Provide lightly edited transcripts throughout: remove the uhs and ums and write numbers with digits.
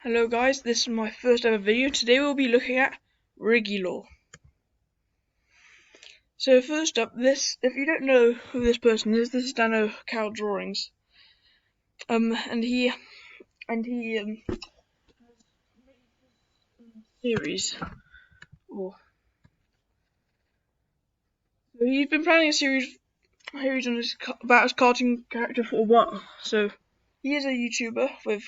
Hello guys, this is my first ever video. Today we'll be looking at Riggy law. So first up, if you don't know who this person is, this is Dano Cow Drawings. And he series. So he's been planning a series on about his cartoon character for a while. So he is a YouTuber with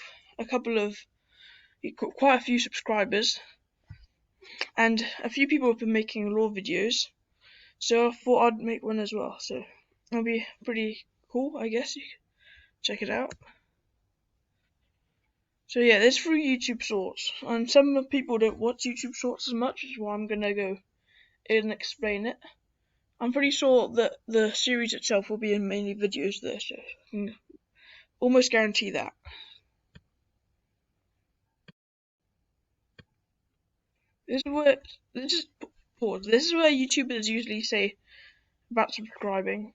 quite a few subscribers, and a few people have been making law videos. So I thought I'd make one as well. So it'll be pretty cool, I guess. You can check it out. So yeah, this is through YouTube Shorts, and some people don't watch YouTube Shorts as much, which is why I'm gonna go in and explain it. I'm pretty sure that the series itself will be in mainly videos there, so I can almost guarantee that. This is where YouTubers usually say about subscribing,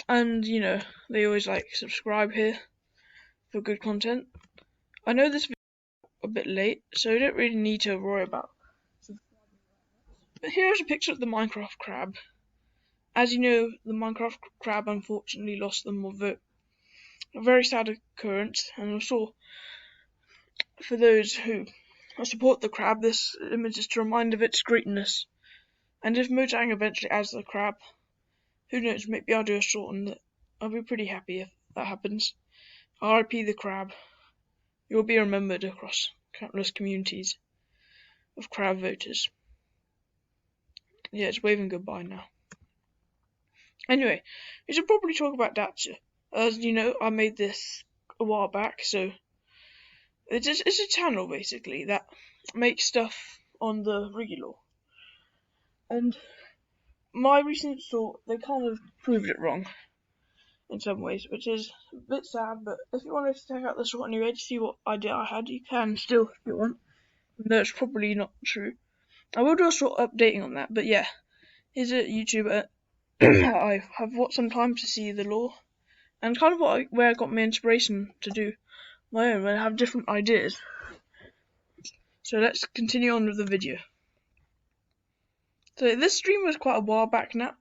and they always like subscribe here for good content. I know this video is a bit late, so you don't really need to worry about subscribing. But here's a picture of the Minecraft crab. As you know, the Minecraft crab unfortunately lost the vote. A very sad occurrence, and also for those who support the crab, this image is to remind of its greatness. And if Mojang eventually adds the crab, who knows, maybe I'll do a short on it. I'll be pretty happy if that happens. RIP the crab. You'll be remembered across countless communities of crab voters. Yeah, it's waving goodbye now. Anyway, we should probably talk about Datchia. As you know, I made this a while back, so it's a channel basically that makes stuff on the Riggy law. And my recent thought, they kind of proved it wrong in some ways, which is a bit sad, but if you wanted to check out the short anyway to see what idea I had, you can still if you want. No, it's probably not true. I will do a short updating on that, but yeah, he's a YouTuber I have watched sometimes to see the law, and kind of where I got my inspiration to do my own when I have different ideas. So let's continue on with the video. So this stream was quite a while back now,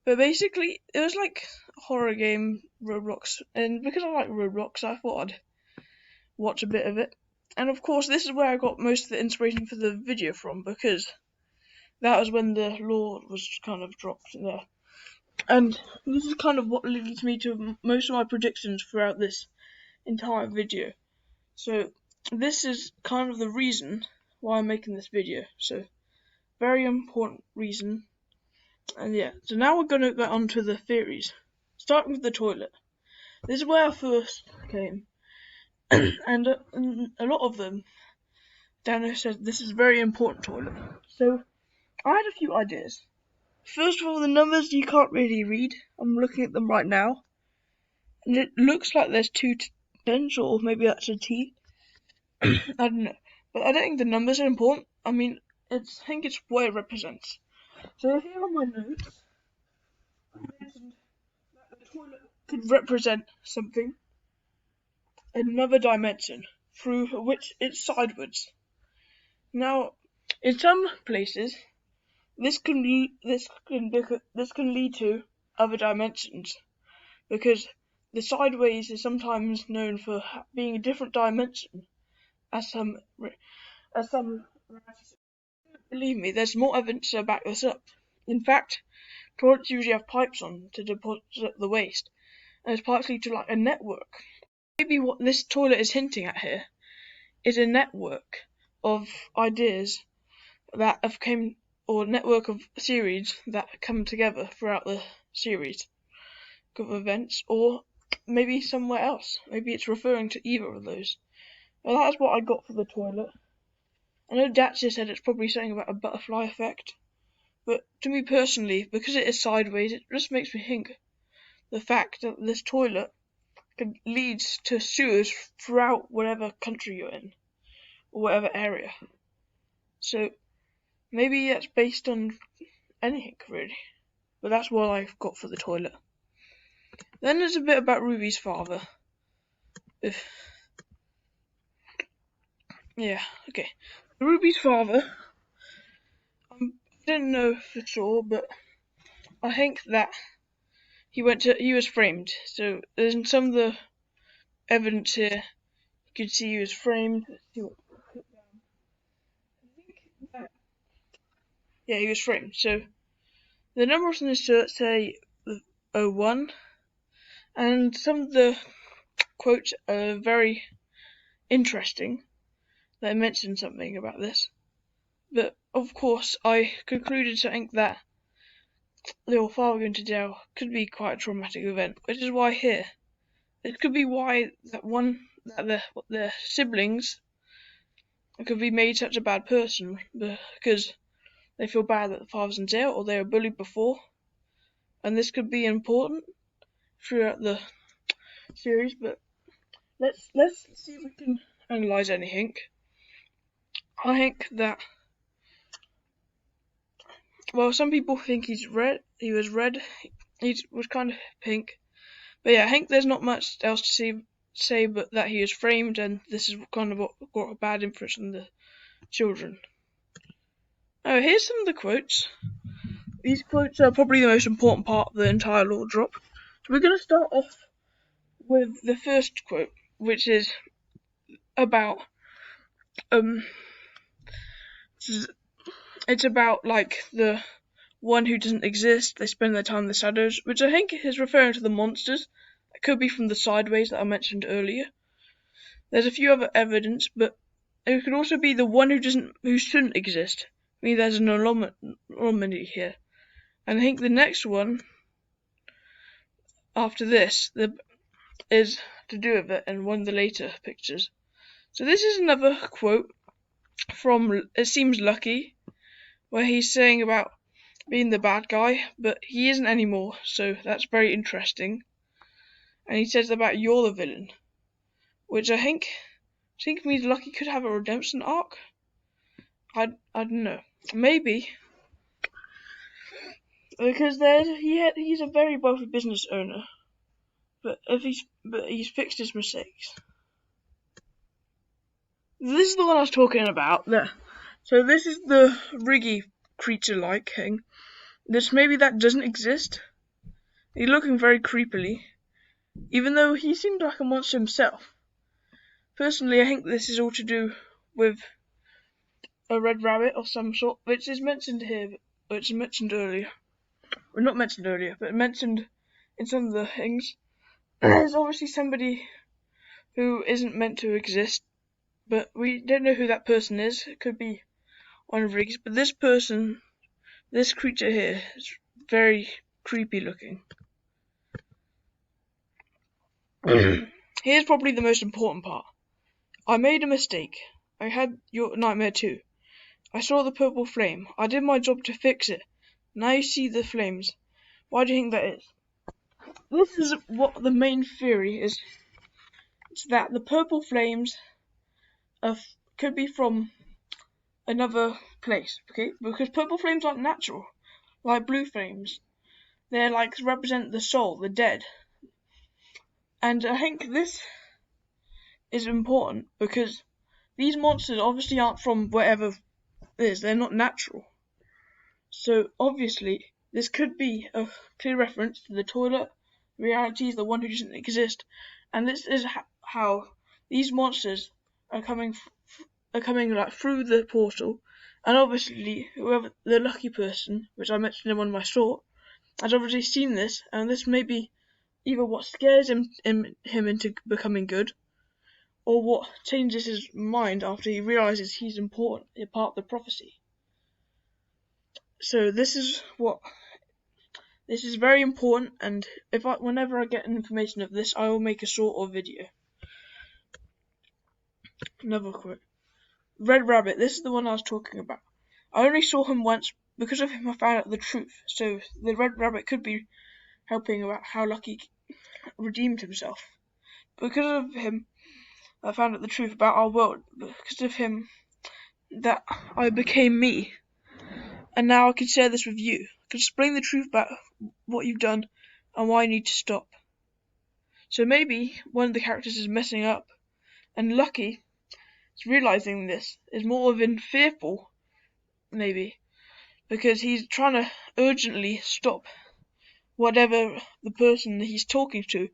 but basically it was like a horror game, Roblox, and because I like Roblox, I thought I'd watch a bit of it. And of course, this is where I got most of the inspiration for the video from, because that was when the law was kind of dropped there. And this is kind of what leads me to most of my predictions throughout this entire video. So this is kind of the reason why I'm making this video. So very important reason. And yeah, so now we're going to get on to the theories. Starting with the toilet. This is where I first came. and a lot of them, Dano said this is a very important toilet. So I had a few ideas. First of all, the numbers you can't really read. I'm looking at them right now, and it looks like there's two tens, or maybe that's a T. I don't know, but I don't think the numbers are important. I mean, I think it's what it represents. So here on my notes, I mentioned that the toilet could represent something in another dimension, through which it's sideways. Now, in some places, this can lead to other dimensions, because the sideways is sometimes known for being a different dimension, as some believe me, there's more evidence to back this up. In fact, toilets usually have pipes on to deposit the waste, and it's partly to like a network. Maybe what this toilet is hinting at here is a network of ideas that network of series that come together throughout the series of events, or maybe somewhere else. Maybe it's referring to either of those. Well, that's what I got for the toilet. I know Datchia said it's probably something about a butterfly effect, but to me personally, because it is sideways, it just makes me think the fact that this toilet leads to sewers throughout whatever country you're in, or whatever area. So maybe that's based on anything really, but that's what I've got for the toilet. Then there's a bit about Ruby's father. Yeah, okay. Ruby's father, I didn't know for sure, but I think that he was framed. So there's some of the evidence here. You can see he was framed. Let's see what I put down. I think that, yeah, he was framed. So the numbers on his shirt say 01, and some of the quotes are very interesting. They mention something about this. But of course, I concluded to think that little father going to jail could be quite a traumatic event, which is why here. It could be why their siblings could be made such a bad person because they feel bad that the father's in jail or they were bullied before, and this could be important throughout the series. But let's see if we can analyze anything. I think that, well, some people think he's red. He was red. He was kind of pink. But yeah, I think there's not much else to say but that he was framed, and this is kind of what got a bad influence on the children. Oh, here's some of the quotes. These quotes are probably the most important part of the entire law drop. So we're going to start off with the first quote, which is about it's about like the one who doesn't exist. They spend their time in the shadows, which I think is referring to the monsters. It could be from the sideways that I mentioned earlier. There's a few other evidence, but it could also be the one who shouldn't exist. I mean, there's an anomaly here. And I think the next one after this is to do with it in one of the later pictures. So this is another quote from It Seems Lucky, where he's saying about being the bad guy, but he isn't anymore, so that's very interesting. And he says about you're the villain, which I think means Lucky could have a redemption arc. I don't know. Maybe. Because he's a very wealthy business owner, but he's fixed his mistakes. This is the one I was talking about. So this is the Riggy creature-like thing. Maybe that doesn't exist. He's looking very creepily, even though he seemed like a monster himself. Personally, I think this is all to do with a red rabbit of some sort, which is mentioned here, which is mentioned earlier. Well, not mentioned earlier, but mentioned in some of the things. There's obviously somebody who isn't meant to exist, but we don't know who that person is. It could be one of Riggy's, but this creature here, is very creepy looking. Here's probably the most important part. I made a mistake. I had your nightmare too. I saw the purple flame. I did my job to fix it. Now you see the flames. Why do you think that is? This is what the main theory is. It's that the purple flames could be from another place, okay? Because purple flames aren't natural, like blue flames. They're like represent the soul, the dead. And I think this is important because these monsters obviously aren't from wherever it is. They're not natural. So obviously this could be a clear reference to the toilet. Reality is the one who doesn't exist, and this is how these monsters are coming like through the portal. And obviously, whoever the lucky person, which I mentioned in one of my short, has obviously seen this, and this may be either what scares him into becoming good, or what changes his mind after he realizes he's important, a part of the prophecy. So this is very important, and whenever I get information of this, I will make a short or video. Another quote. Red Rabbit, this is the one I was talking about. I only saw him once. Because of him I found out the truth. So the Red Rabbit could be helping about how Lucky redeemed himself. Because of him I found out the truth about our world. Because of him that I became me. And now I can share this with you. I can explain the truth about what you've done and why you need to stop. So maybe one of the characters is messing up, and Lucky realizing this is more than fearful, maybe, because he's trying to urgently stop whatever the person he's talking to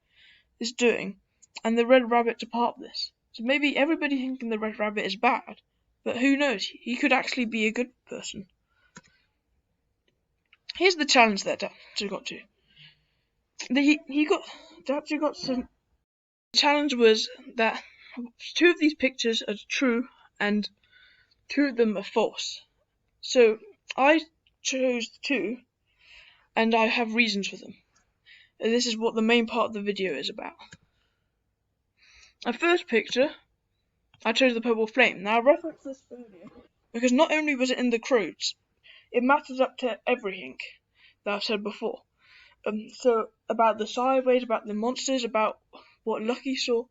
is doing, and the Red Rabbit's a part of this. So maybe everybody thinking the Red Rabbit is bad, but who knows? He could actually be a good person. Here's the challenge that Datchia got to. Datchia got some. The challenge was that 2 of these pictures are true and 2 of them are false. So I chose 2, and I have reasons for them. And this is what the main part of the video is about. My first picture, I chose the purple flame. Now I referenced this earlier because not only was it in the quotes, it matches up to everything that I've said before. So about the sideways, about the monsters, about what Lucky saw,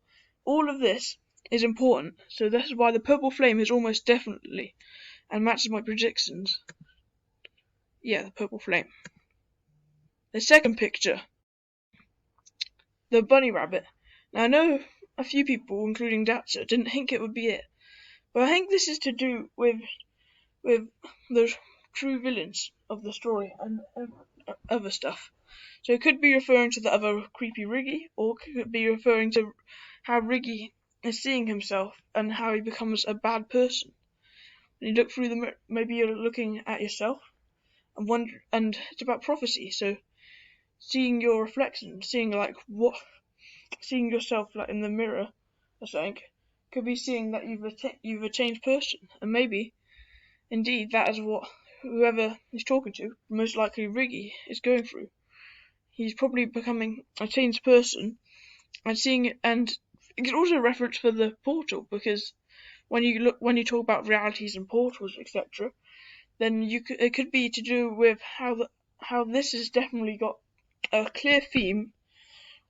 all of this is important. So this is why the purple flame is almost definitely and matches my predictions. Yeah, the purple flame. The second picture, the bunny rabbit. Now I know a few people, including Datchia, didn't think it would be it, but I think this is to do with the true villains of the story and other stuff. So it could be referring to the other creepy Riggy, or it could be referring to how Riggy is seeing himself and how he becomes a bad person. When you look through the mirror, maybe you're looking at yourself and it's about prophecy. So seeing your reflection, seeing yourself like in the mirror or something, could be seeing that you've a changed person, and maybe indeed that is what whoever he's talking to, most likely Riggy, is going through. He's probably becoming a changed person and seeing it, and it's also a reference for the portal, because when you talk about realities and portals, etc., then it could be to do with how this has definitely got a clear theme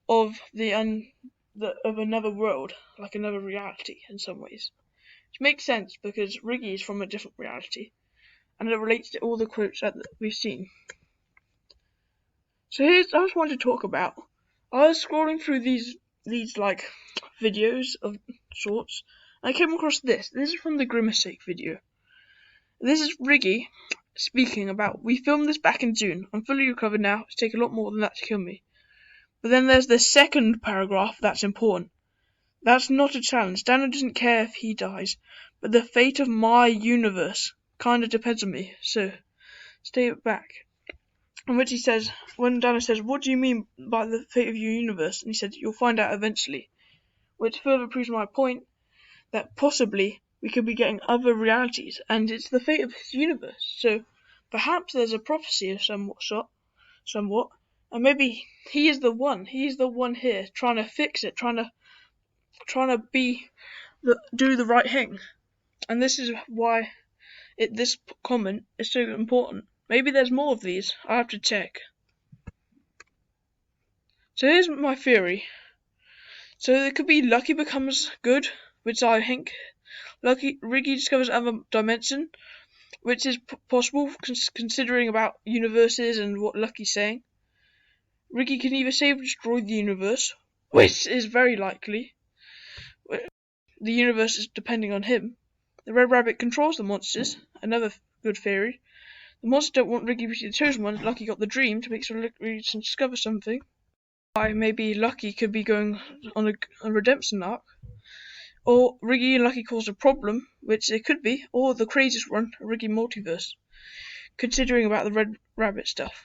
of of another world, like another reality in some ways. Which makes sense because Riggy is from a different reality, and it relates to all the quotes that we've seen. So I just wanted to talk about. I was scrolling through these like videos of sorts, and I came across this. This is from the Grimace Sake video. This is Riggy speaking about, we filmed this back in June. I'm fully recovered now. It's taken a lot more than that to kill me. But then there's the second paragraph that's important. That's not a challenge. Dana doesn't care if he dies, but the fate of my universe kinda depends on me, so stay back. In which he says, when Dana says, what do you mean by the fate of your universe? And he said, you'll find out eventually. Which further proves my point that possibly we could be getting other realities, and it's the fate of his universe. So perhaps there's a prophecy of somewhat, and maybe he is the one here trying to fix it, trying to do the right thing. And this is why this comment is so important. Maybe there's more of these. I have to check. So here's my theory. So it could be Lucky becomes good, which I think. Riggy discovers another dimension, which is possible considering about universes and what Lucky's saying. Riggy can either save or destroy the universe, which is very likely. The universe is depending on him. The Red Rabbit controls the monsters, another good theory. The monsters don't want Riggy to be the chosen one. Lucky got the dream to make sure Riggy can discover something. Why maybe Lucky could be going on a redemption arc. Or Riggy and Lucky caused a problem, which it could be, or the craziest one, a Riggy multiverse, considering about the Red Rabbit stuff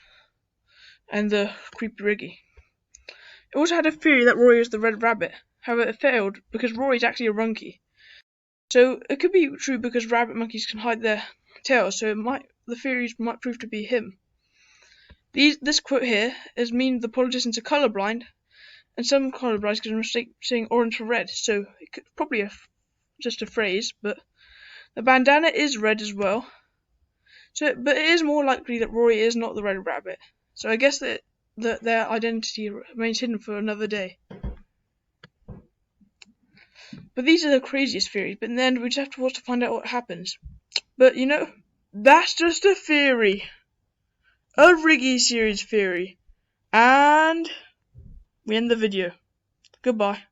and the creepy Riggy. It also had a theory that Rory is the Red Rabbit, however it failed because Rory's actually a monkey. So it could be true because rabbit monkeys can hide their tails, so the theories might prove to be him. This quote here is mean the politicians are colourblind, and some colourblind can mistake saying orange for red, so it could probably just a phrase, but the bandana is red as well. But it is more likely that Rory is not the Red Rabbit. So I guess that their identity remains hidden for another day. But these are the craziest theories, but in the end we just have to watch to find out what happens. But that's just a theory. A Riggy series theory. And we end the video. Goodbye.